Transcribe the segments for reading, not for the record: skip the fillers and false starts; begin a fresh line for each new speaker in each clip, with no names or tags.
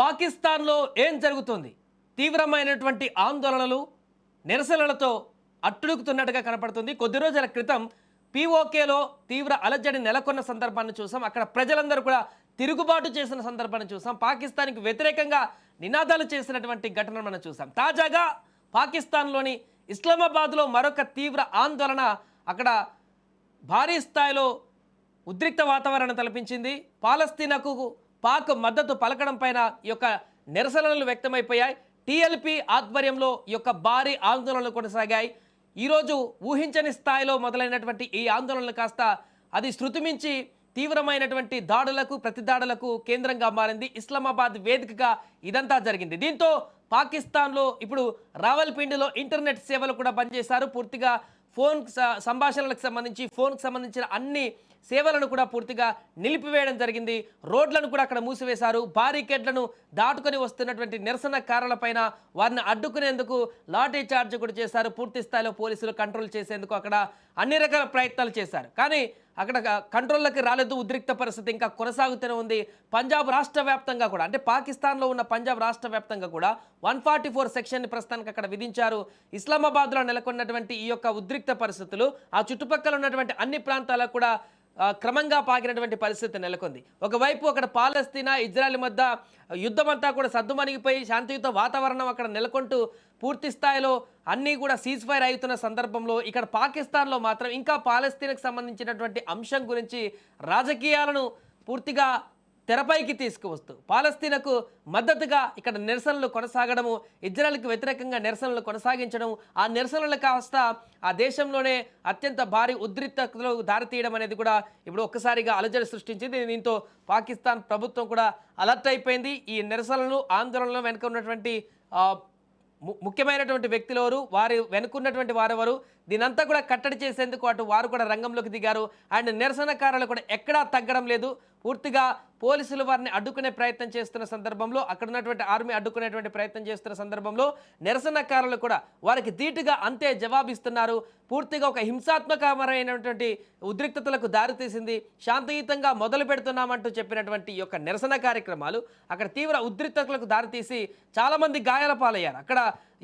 పాకిస్తాన్లో ఏం జరుగుతుంది? తీవ్రమైనటువంటి ఆందోళనలు నిరసనలతో అట్టుడుకుతున్నట్టుగా కనపడుతుంది. కొద్ది రోజుల క్రితం పీఓకేలో తీవ్ర అలజడి నెలకొన్న సందర్భాన్ని చూసాం. అక్కడ ప్రజలందరూ కూడా తిరుగుబాటు చేసిన సందర్భాన్ని చూసాం. పాకిస్తాన్కి వ్యతిరేకంగా నినాదాలు చేసినటువంటి ఘటనను మనం చూసాం. తాజాగా పాకిస్తాన్లోని ఇస్లామాబాద్లో మరొక తీవ్ర ఆందోళన అక్కడ భారీ స్థాయిలో ఉద్రిక్త వాతావరణం తలపించింది. పాలస్తీనాకు పాక్ మద్దతు పలకడం పైన ఈ యొక్క నిరసనలు వ్యక్తమైపోయాయి. టీఎల్పీ ఆధ్వర్యంలో ఈ యొక్క భారీ ఆందోళనలు కొనసాగాయి. ఈరోజు ఊహించని స్థాయిలో మొదలైనటువంటి ఈ ఆందోళనలు కాస్త అది శృతిమించి తీవ్రమైనటువంటి దాడులకు ప్రతిదాడులకు కేంద్రంగా మారింది. ఇస్లామాబాద్ వేదికగా ఇదంతా జరిగింది. దీంతో పాకిస్తాన్లో ఇప్పుడు రావల్పిండిలో ఇంటర్నెట్ సేవలు కూడా బంద్ చేశారు. పూర్తిగా ఫోన్ సంభాషణలకు సంబంధించి ఫోన్కి సంబంధించిన అన్ని సేవలను కూడా పూర్తిగా నిలిపివేయడం జరిగింది. రోడ్లను కూడా అక్కడ మూసివేశారు. బారికేడ్లను దాటుకొని వస్తున్నటువంటి నిరసనకారులపైన వారిని అడ్డుకునేందుకు లాఠీ చార్జ్ కూడా చేశారు. పూర్తి స్థాయిలో పోలీసులు కంట్రోల్ చేసేందుకు అక్కడ అన్ని రకాల ప్రయత్నాలు చేశారు. కానీ అక్కడ కంట్రోల్లోకి రాలేదు. ఉద్రిక్త పరిస్థితి ఇంకా కొనసాగుతూనే ఉంది. పంజాబ్ రాష్ట్ర వ్యాప్తంగా కూడా, అంటే పాకిస్తాన్లో ఉన్న పంజాబ్ రాష్ట్ర వ్యాప్తంగా కూడా 144 సెక్షన్ని ప్రస్తుతానికి అక్కడ విధించారు. ఇస్లామాబాద్లో నెలకొన్నటువంటి ఈ యొక్క ఉద్రిక్త పరిస్థితులు ఆ చుట్టుపక్కల ఉన్నటువంటి అన్ని ప్రాంతాలకు కూడా క్రమంగా పాకినటువంటి పరిస్థితి నెలకొంది. ఒకవైపు అక్కడ పాలస్తీనా ఇజ్రాయెల్ మధ్య యుద్ధమంతా కూడా సద్దుమణిగిపోయి శాంతియుత వాతావరణం అక్కడ నెలకొంటూ పూర్తి స్థాయిలో అన్నీ కూడా సీజ్ ఫైర్ అవుతున్న సందర్భంలో ఇక్కడ పాకిస్తాన్లో మాత్రం ఇంకా పాలస్తీనాకు సంబంధించినటువంటి అంశం గురించి రాజకీయాలను పూర్తిగా తెరపైకి తీసుకువస్తూ పాలస్తీనాకు మద్దతుగా ఇక్కడ నిరసనలు కొనసాగడము, ఇజ్రాయెల్కి వ్యతిరేకంగా నిరసనలు కొనసాగించడం, ఆ నిరసనలు కాస్త ఆ దేశంలోనే అత్యంత భారీ ఉద్రిక్తతలకు దారితీయడం అనేది కూడా ఇప్పుడు ఒక్కసారిగా అలజడి సృష్టించింది. దీంతో పాకిస్తాన్ ప్రభుత్వం కూడా అలర్ట్ అయిపోయింది. ఈ నిరసనలు ఆందోళనలు వెనుక ఉన్నటువంటి ముఖ్యమైనటువంటి వ్యక్తులెవరు, వారి వెనుకున్నటువంటి వారెవరు, దీనంతా కూడా కట్టడి చేసేందుకు అటు వారు కూడా రంగంలోకి దిగారు. అండ్ నిరసనకారులు కూడా ఎక్కడా తగ్గడం లేదు. పూర్తిగా పోలీసులు వారిని అడ్డుకునే ప్రయత్నం చేస్తున్న సందర్భంలో, అక్కడ ఉన్నటువంటి ఆర్మీ అడ్డుకునేటువంటి ప్రయత్నం చేస్తున్న సందర్భంలో నిరసనకారులు కూడా వారికి ధీటుగా అంతే జవాబిస్తున్నారు. పూర్తిగా ఒక హింసాత్మకమైనటువంటి ఉద్రిక్తతలకు దారితీసింది. శాంతియుతంగా మొదలు పెడుతున్నామంటూ చెప్పినటువంటి ఈ యొక్క నిరసన కార్యక్రమాలు అక్కడ తీవ్ర ఉద్రిక్తతలకు దారితీసి చాలామంది గాయాల పాలయ్యారు. అక్కడ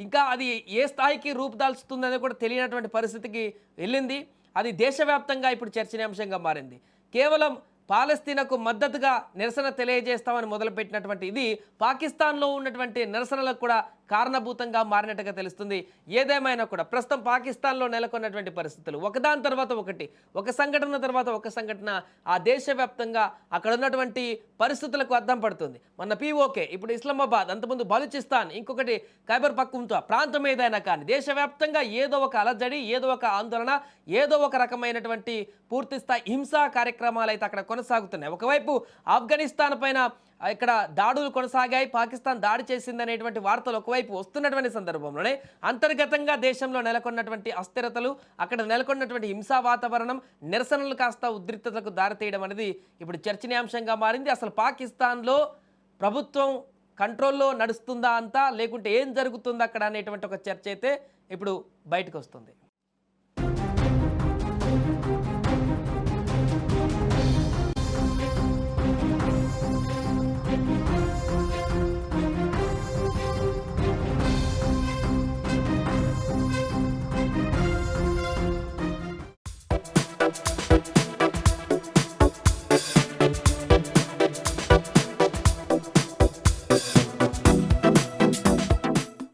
ఇంకా అది ఏ స్థాయికి రూపుదాల్చుతుందని కూడా తెలియనటువంటి పరిస్థితికి వెళ్ళింది. అది దేశవ్యాప్తంగా ఇప్పుడు చర్చనీయాంశంగా మారింది. కేవలం పాలస్తీనాకు మద్దతుగా నిరసన తెలియజేస్తామని మొదలుపెట్టినటువంటి ఇది పాకిస్తాన్లో ఉన్నటువంటి నిరసనలకు కూడా కారణభూతంగా మారినట్టుగా తెలుస్తుంది. ఏదేమైనా కూడా ప్రస్తుతం పాకిస్తాన్లో నెలకొన్నటువంటి పరిస్థితులు ఒకదాని తర్వాత ఒకటి, ఒక సంఘటన తర్వాత ఒక సంఘటన ఆ దేశవ్యాప్తంగా అక్కడ ఉన్నటువంటి పరిస్థితులకు అద్దం పడుతుంది. మన పీఓకే, ఇప్పుడు ఇస్లామాబాద్, అంతకుముందు బలూచిస్తాన్, ఇంకొకటి ఖైబర్ పఖ్తుంఖ్వా ప్రాంతం ఏదైనా కానీ దేశవ్యాప్తంగా ఏదో ఒక అలజడి, ఏదో ఒక ఆందోళన, ఏదో ఒక రకమైనటువంటి పూర్తిస్థాయి హింసా కార్యక్రమాలు అయితే అక్కడ కొనసాగుతున్నాయి. ఒకవైపు ఆఫ్ఘనిస్తాన్ పైన ఇక్కడ దాడులు కొనసాగాయి, పాకిస్తాన్ దాడి చేసిందనేటువంటి వార్తలు ఒకవైపు వస్తున్నటువంటి సందర్భంలోనే అంతర్గతంగా దేశంలో నెలకొన్నటువంటి అస్థిరతలు, అక్కడ నెలకొన్నటువంటి హింసా వాతావరణం, నిరసనలు కాస్త ఉద్రిక్తతలకు దారితీయడం అనేది ఇప్పుడు చర్చనీయాంశంగా మారింది. అసలు పాకిస్తాన్లో ప్రభుత్వం కంట్రోల్లో నడుస్తుందా అంతా, లేకుంటే ఏం జరుగుతుందా అక్కడ అనేటువంటి ఒక చర్చ అయితే ఇప్పుడు బయటకు వస్తుంది.